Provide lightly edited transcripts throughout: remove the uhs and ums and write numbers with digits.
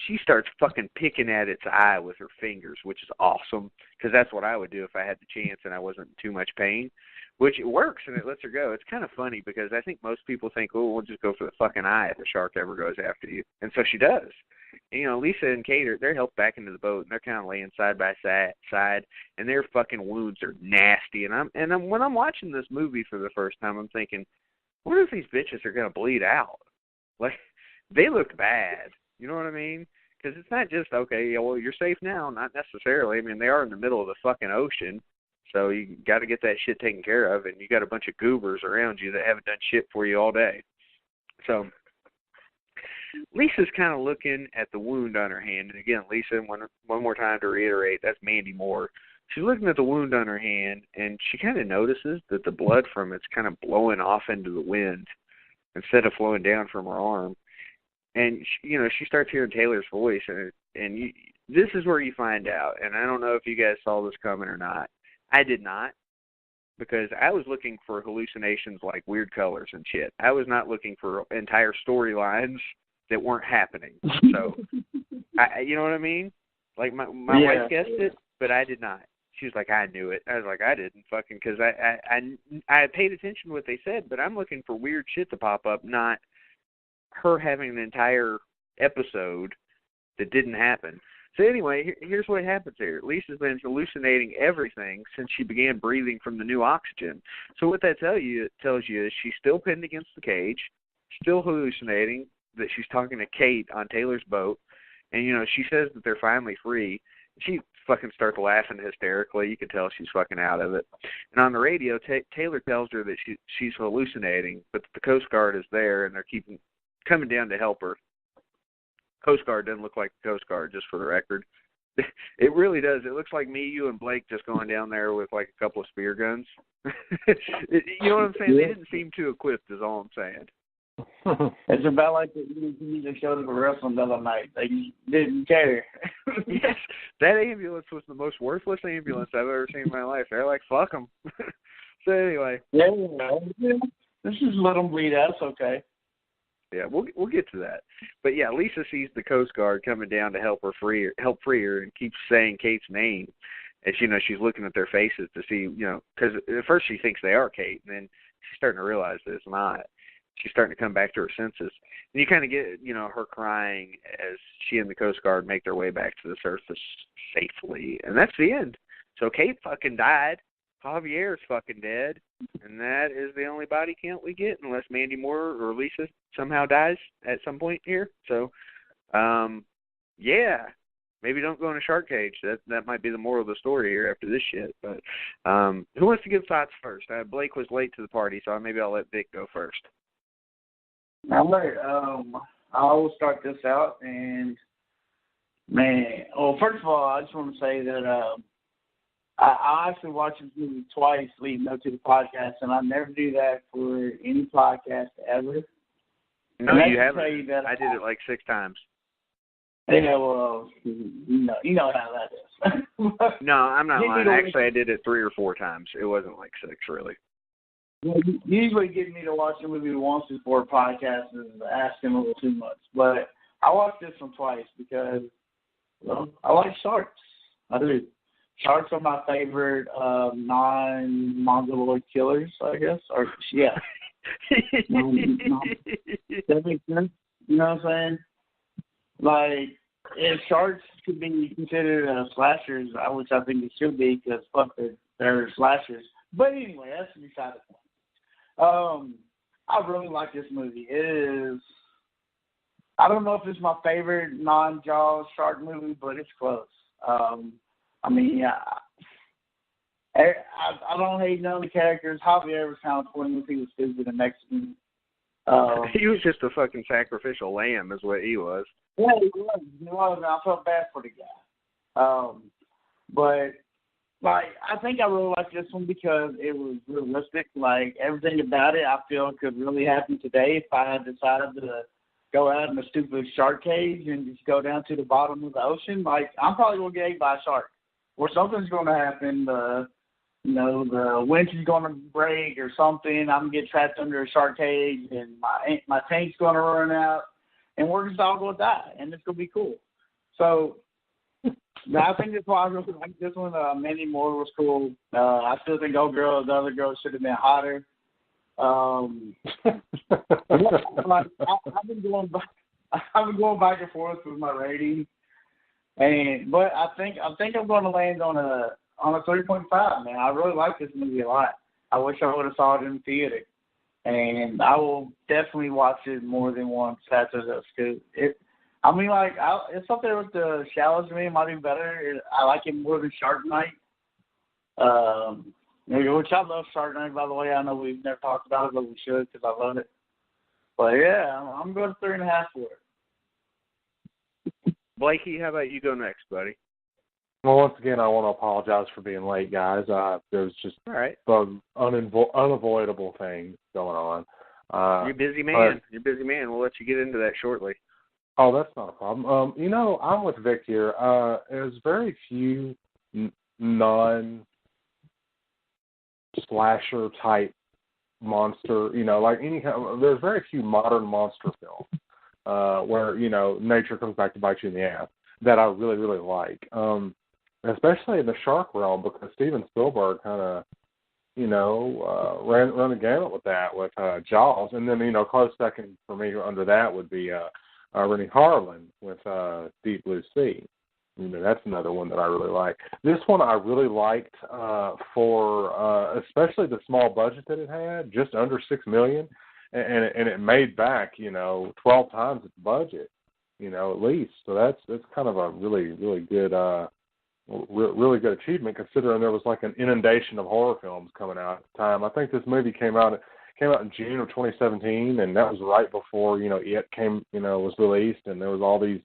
She starts fucking picking at its eye with her fingers, which is awesome, because that's what I would do if I had the chance and I wasn't in too much pain, which it works and it lets her go. It's kind of funny because I think most people think, oh, we'll just go for the fucking eye if the shark ever goes after you. And so she does. And, you know, Lisa and Kate, they're helped back into the boat, and they're kind of laying side by side, and their fucking wounds are nasty. And when I'm watching this movie for the first time, I'm thinking, what if these bitches are going to bleed out? Like, they look bad. You know what I mean? Because it's not just, okay, yeah, well, you're safe now. Not necessarily. I mean, they are in the middle of the fucking ocean, so you got to get that shit taken care of, and you got a bunch of goobers around you that haven't done shit for you all day. So Lisa's kind of looking at the wound on her hand. And again, Lisa, one more time to reiterate, that's Mandy Moore. She's looking at the wound on her hand, and she kind of notices that the blood from it's kind of blowing off into the wind instead of flowing down from her arm. And, she starts hearing Taylor's voice, and this is where you find out. And I don't know if you guys saw this coming or not. I did not, because I was looking for hallucinations like weird colors and shit. I was not looking for entire storylines that weren't happening. So, you know what I mean? Like, my wife guessed it, but I did not. She was like, I knew it. I was like, I didn't fucking, because I paid attention to what they said, but I'm looking for weird shit to pop up, not her having an entire episode that didn't happen. So anyway, here's what happens here. Lisa's been hallucinating everything since she began breathing from the new oxygen. So what that tells you is she's still pinned against the cage, still hallucinating that she's talking to Kate on Taylor's boat, and, she says that they're finally free. She fucking starts laughing hysterically. You can tell she's fucking out of it. And on the radio, Taylor tells her that she's hallucinating, but the Coast Guard is there, and they're coming down to help her. Coast Guard doesn't look like the Coast Guard, just for the record. It really does. It looks like me, you, and Blake just going down there with like a couple of spear guns. You know what I'm saying? Yeah. They didn't seem too equipped, is all I'm saying. It's about like the music showed up at wrestling the other night. They didn't care. Yes, that ambulance was the most worthless ambulance I've ever seen in my life. They're like, fuck them. So anyway. Yeah, this is let them bleed out. It's okay. Yeah, we'll get to that. But yeah, Lisa sees the Coast Guard coming down to help free her, and keeps saying Kate's name. As she's looking at their faces to see, because at first she thinks they are Kate, and then she's starting to realize that it's not. She's starting to come back to her senses. And you kind of get, her crying as she and the Coast Guard make their way back to the surface safely. And that's the end. So Kate fucking died. Javier's fucking dead. And that is the only body count we get, unless Mandy Moore or Lisa somehow dies at some point here. So, yeah. Maybe don't go in a shark cage. That might be the moral of the story here after this shit. But who wants to give thoughts first? Blake was late to the party, so maybe I'll let Vic go first. All right. I will start this out, and man. Well, first of all, I just want to say that I actually watched this movie twice leading up to the podcast, and I never do that for any podcast ever. No, you haven't. I did it like 6 times. Yeah, well, you know how that is. No, I'm not lying. Actually, I did it 3 or 4 times. It wasn't like 6, really. Usually getting me to watch a movie once before a podcast is asking a little too much. But I watched this one twice because, well, I like sharks. I do. Sharks are my favorite non-mongoloid killers, I guess. Or, yeah. That makes sense? You know what I'm saying? Like, if sharks could be considered slashers, which I think it should be, because fuck, they're slashers. But anyway, that's beside the point. I really like this movie. It is, I don't know if it's my favorite non-Jaws shark movie, but it's close. I mean, I don't hate none of the characters. Javier was kind of pointless. He was stupid and Mexican. He was just a fucking sacrificial lamb is what he was. Yeah, he was. He was. I felt bad for the guy. But, like, I think I really like this one because it was realistic. Like, everything about it I feel could really happen today if I had decided to go out in a stupid shark cage and just go down to the bottom of the ocean. Like, I'm probably going to get ate by a shark. Or something's going to happen. The winch is going to break or something. I'm going to get trapped under a shark cage and my tank's going to run out. and we're just all going to die, and it's going to be cool. So I think that's why I really like this one. Mandy Moore was cool. I still think the other girl should have been hotter. Like, I've been going back and forth with my rating, but I think I'm going to land on a 3.5. Man, I really like this movie a lot. I wish I would have saw it in the theater, and I will definitely watch it more than once after this because it's up there with The Shallows. To me, it might be better. I like it more than Shark Night. Which I love Shark Night, by the way. I know we've never talked about it, but we should because I love it. But yeah, I'm going 3.5 for it. Blakey, how about you go next, buddy? Well, once again, I want to apologize for being late, guys. There was just some unavoidable things going on. You're a busy man. You're a busy man. We'll let you get into that shortly. Oh, that's not a problem. I'm with Vic here. There's very few non-slasher type monster, there's very few modern monster films where, nature comes back to bite you in the ass that I really, really like. Especially in the shark realm, because Steven Spielberg kind of, ran the gamut with that with Jaws. And then, close second for me under that would be Rennie Harlan with Deep Blue Sea. That's another one that I really like. This one I really liked for especially the small budget that it had, just under $6 million, and it made back 12 times its budget, at least. So that's kind of a really, really good really good achievement considering there was like an inundation of horror films coming out at the time. I think this movie came out in June of 2017, and that was right before It was released, and there was all these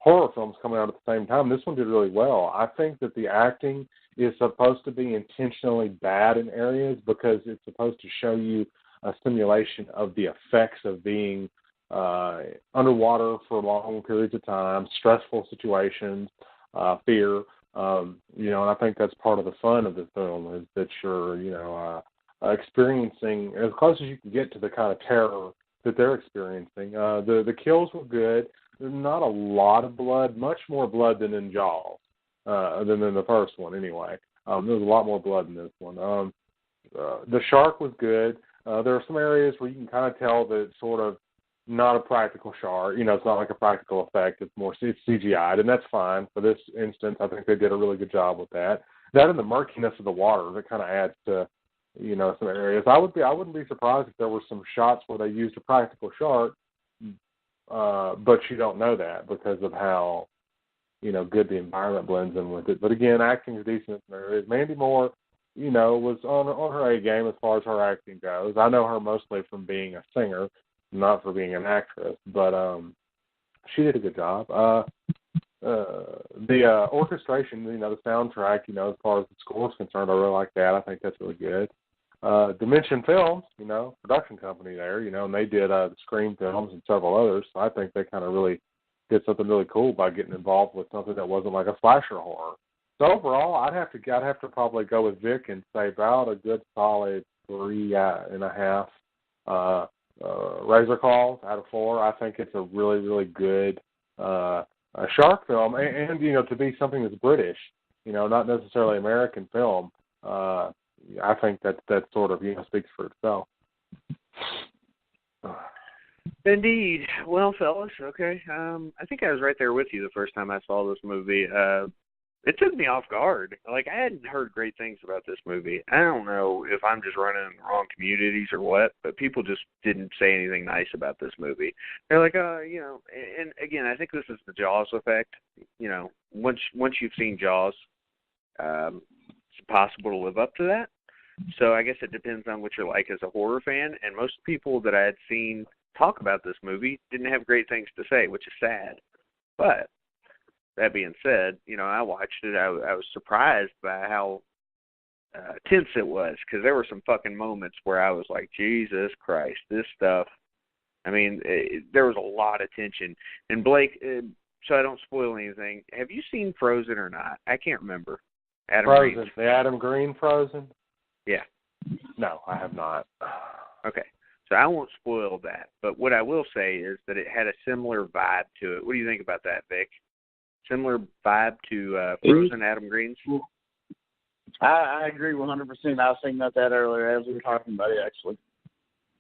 horror films coming out at the same time. This one did really well. I think that the acting is supposed to be intentionally bad in areas because it's supposed to show you a simulation of the effects of being underwater for long periods of time, stressful situations, fear. And I think that's part of the fun of the film is that you're, experiencing as close as you can get to the kind of terror that they're experiencing. The kills were good. There's not a lot of blood, much more blood than in Jaws, than in the first one anyway. There's a lot more blood in this one. The shark was good. There are some areas where you can kind of tell that it's sort of not a practical shark. It's not like a practical effect. It's CGI'd, and that's fine. For this instance, I think they did a really good job with that. That and the murkiness of the water, that kind of adds to, some areas. I wouldn't be surprised if there were some shots where they used a practical shark, but you don't know that because of how, good the environment blends in with it. But again, acting is decent in areas. Mandy Moore, was on her A game as far as her acting goes. I know her mostly from being a singer, not for being an actress, but she did a good job. The orchestration, the soundtrack, as far as the score is concerned, I really like that. I think that's really good. Dimension Films, production company there, and they did the Scream films and several others. So I think they kind of really did something really cool by getting involved with something that wasn't like a slasher horror. So overall, I'd have to probably go with Vic and say about a good solid 3.5 razor calls out of 4. I think it's a really, really good a shark film, and to be something that's British, not necessarily American film. I think that sort of speaks for itself. Indeed. Well, fellas, okay. I think I was right there with you the first time I saw this movie. It took me off guard. Like, I hadn't heard great things about this movie. I don't know if I'm just running in the wrong communities or what, but people just didn't say anything nice about this movie. They're like, and again, I think this is the Jaws effect. Once you've seen Jaws, it's possible to live up to that. So I guess it depends on what you're like as a horror fan, and most people that I had seen talk about this movie didn't have great things to say, which is sad. But that being said, I watched it. I was surprised by how tense it was, because there were some fucking moments where I was like, Jesus Christ, this stuff. I mean, there was a lot of tension. And Blake, so I don't spoil anything, have you seen Frozen or not? I can't remember. Frozen. Green's. The Adam Green Frozen? Yeah. No, I have not. Okay. So I won't spoil that. But what I will say is that it had a similar vibe to it. What do you think about that, Vic? Similar vibe to Frozen, Adam Green's? I agree 100%. I was thinking about that earlier as we were talking about it, actually.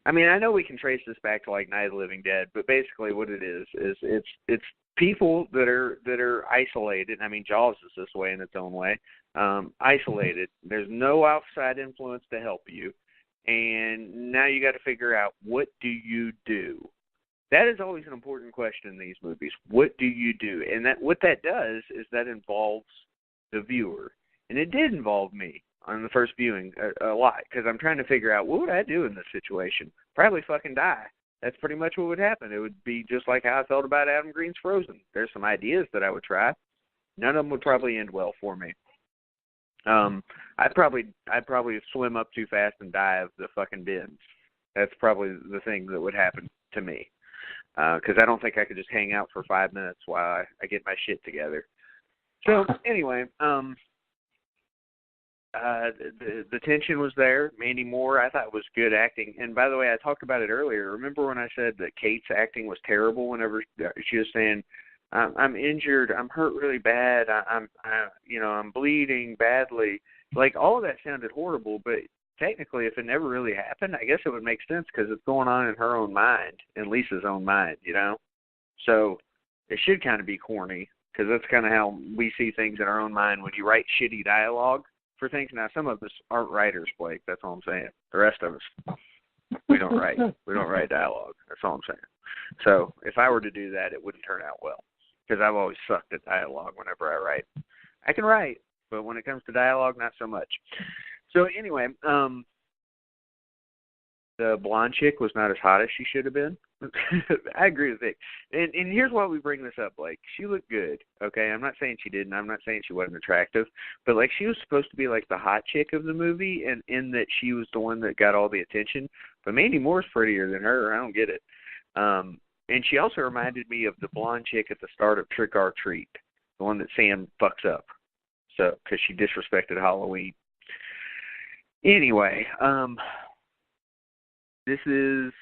I mean, I know we can trace this back to like Night of the Living Dead, but basically what it is it's people that are isolated. I mean, Jaws is this way in its own way. Isolated. There's no outside influence to help you, and now you got to figure out, what do you do? That is always an important question in these movies. What do you do? And that what that does is that involves the viewer, and it did involve me on the first viewing a lot, because I'm trying to figure out, what would I do in this situation? Probably fucking die. That's pretty much what would happen. It would be just like how I felt about Adam Green's Frozen. There's some ideas that I would try. None of them would probably end well for me. I'd probably swim up too fast and die of the fucking bends. That's probably the thing that would happen to me, because I don't think I could just hang out for 5 minutes while I get my shit together. So anyway, the tension was there. Mandy Moore, I thought, was good acting. And by the way, I talked about it earlier. Remember when I said that Kate's acting was terrible whenever she was saying, "I'm injured. I'm hurt really bad. I'm bleeding badly." Like, all of that sounded horrible. But technically, if it never really happened, I guess it would make sense, because it's going on in her own mind, in Lisa's own mind. So it should kind of be corny, because that's kind of how we see things in our own mind when you write shitty dialogue for things. Now, some of us aren't writers, Blake. That's all I'm saying. The rest of us, we don't write. We don't write dialogue. That's all I'm saying. So if I were to do that, it wouldn't turn out well, because I've always sucked at dialogue whenever I write. I can write, but when it comes to dialogue, not so much. So anyway, the blonde chick was not as hot as she should have been. I agree with Vic. And here's why we bring this up, Blake. She looked good, okay? I'm not saying she didn't. I'm not saying she wasn't attractive. But, like, she was supposed to be, like, the hot chick of the movie, and in that she was the one that got all the attention. But Mandy Moore's prettier than her. I don't get it. And she also reminded me of the blonde chick at the start of Trick or Treat, the one that Sam fucks up, so because she disrespected Halloween. Anyway, this is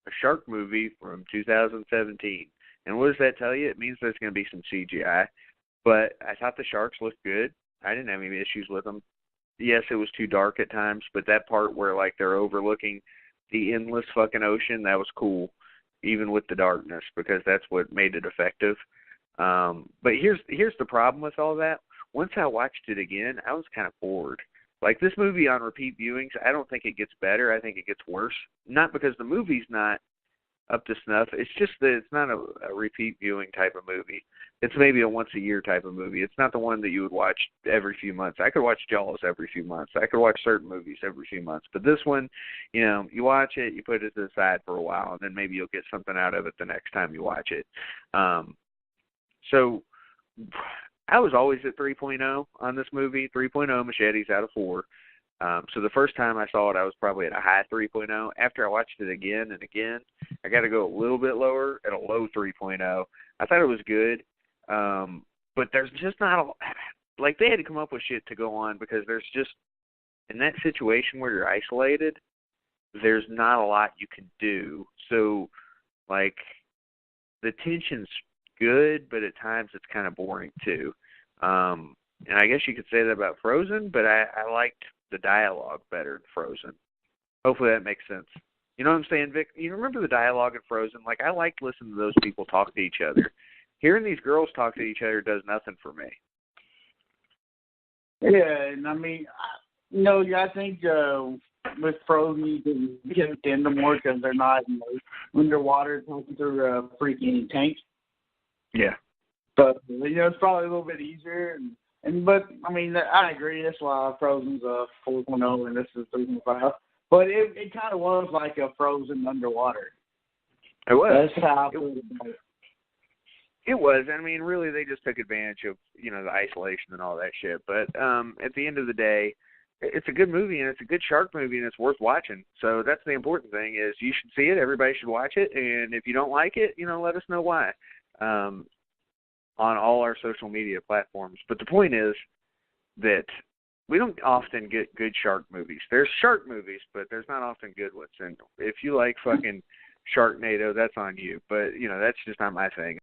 a shark movie from 2017. And what does that tell you? It means there's going to be some CGI. But I thought the sharks looked good. I didn't have any issues with them. Yes, it was too dark at times, but that part where, like, they're overlooking the endless fucking ocean, that was cool, even with the darkness, because that's what made it effective. But here's the problem with all that. Once I watched it again, I was kind of bored. Like, this movie on repeat viewings, I don't think it gets better. I think it gets worse. Not because the movie's not up to snuff. It's just that it's not a repeat viewing type of movie. It's maybe a once-a-year type of movie. It's not the one that you would watch every few months. I could watch Jaws every few months. I could watch certain movies every few months. But this one, you watch it, you put it to the side for a while, and then maybe you'll get something out of it the next time you watch it. So I was always at 3.0 on this movie, 3.0 machetes out of 4. So the first time I saw it, I was probably at a high 3.0. After I watched it again and again, I got to go a little bit lower at a low 3.0. I thought it was good, but there's just not like, they had to come up with shit to go on, because there's just, in that situation where you're isolated, there's not a lot you can do. So, like, the tension's good, but at times it's kind of boring too. And I guess you could say that about Frozen, but I liked the dialogue better in Frozen. Hopefully that makes sense. You know what I'm saying, Vic? You remember the dialogue in Frozen? Like, I liked listening to those people talk to each other. Hearing these girls talk to each other does nothing for me. Yeah, and I mean, I think with Frozen, you can get into them more because they're not underwater talking through a freaking tank. Yeah. But, it's probably a little bit easier. But I mean, I agree. That's why Frozen's 4.0 and this is 3.5. But it kind of was like a Frozen underwater. It was. That's how I feel about it. It was. I mean, really, they just took advantage of, the isolation and all that shit. But at the end of the day, it's a good movie, and it's a good shark movie, and it's worth watching. So that's the important thing, is you should see it. Everybody should watch it. And if you don't like it, let us know why. On all our social media platforms. But the point is that we don't often get good shark movies. There's shark movies, but there's not often good ones. And if you like fucking Sharknado, that's on you. But, you know, that's just not my thing.